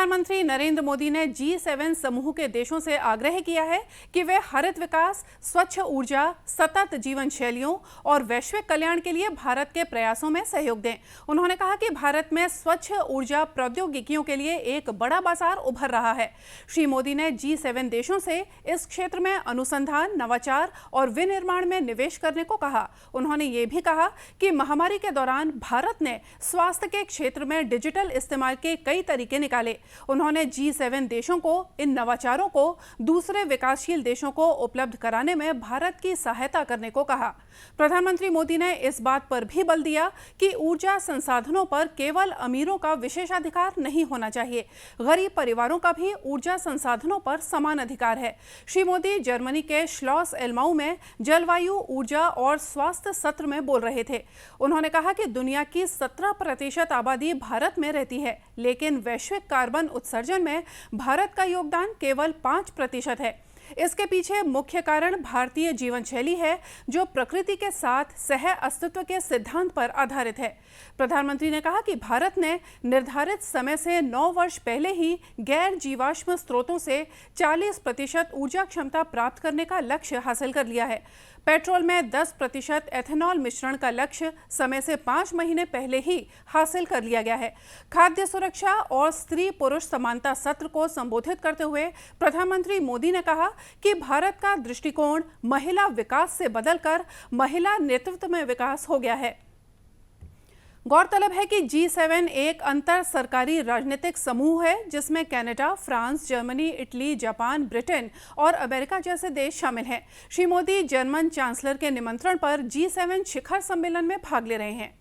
प्रधानमंत्री नरेंद्र मोदी ने G7 समूह के देशों से आग्रह किया है कि वे हरित विकास, स्वच्छ ऊर्जा, सतत जीवन शैलियों और वैश्विक कल्याण के लिए भारत के प्रयासों में सहयोग दें। उन्होंने कहा कि भारत में स्वच्छ ऊर्जा प्रौद्योगिकियों के लिए एक बड़ा बाजार उभर रहा है। श्री मोदी ने G7 देशों से इस क्षेत्र में अनुसंधान, नवाचार और विनिर्माण में निवेश करने को कहा। उन्होंने ये भी कहा कि महामारी के दौरान भारत ने स्वास्थ्य के क्षेत्र में डिजिटल इस्तेमाल के कई तरीके निकाले। उन्होंने G7 देशों को इन नवाचारों को दूसरे विकासशील देशों को उपलब्ध कराने में भारत की सहायता करने को कहा। प्रधानमंत्री मोदी ने इस बात पर भी बल दिया कि ऊर्जा संसाधनों पर केवल अमीरों का विशेषाधिकार नहीं होना चाहिए, गरीब परिवारों का भी ऊर्जा संसाधनों पर समान अधिकार है। श्री मोदी जर्मनी के श्लॉस एल्माउ में जलवायु, ऊर्जा और स्वास्थ्य सत्र में बोल रहे थे। उन्होंने कहा कि दुनिया की 17% आबादी भारत में रहती है, लेकिन वैश्विक कार्बन उत्सर्जन में भारत का योगदान केवल 5% है। इसके पीछे मुख्य कारण भारतीय जीवन शैली है, जो प्रकृति के साथ सह अस्तित्व के सिद्धांत पर आधारित है। प्रधानमंत्री ने कहा कि भारत ने निर्धारित समय से 9 वर्ष पहले ही गैर जीवाश्म स्रोतों से 40% ऊर्जा क्षमता प्राप्त करने का लक्ष्य हासिल कर लिया है। पेट्रोल में 10% एथेनॉल मिश्रण का लक्ष्य समय से 5 महीने पहले ही हासिल कर लिया गया है। खाद्य सुरक्षा और स्त्री पुरुष समानता सत्र को संबोधित करते हुए प्रधानमंत्री मोदी ने कहा कि भारत का दृष्टिकोण महिला विकास से बदलकर महिला नेतृत्व में विकास हो गया है। गौरतलब है कि G7 एक अंतर सरकारी राजनीतिक समूह है, जिसमें Canada, France, Germany, Italy, Japan, Britain और अमेरिका जैसे देश शामिल हैं। श्री मोदी जर्मन चांसलर के निमंत्रण पर G7 शिखर सम्मेलन में भाग ले रहे हैं।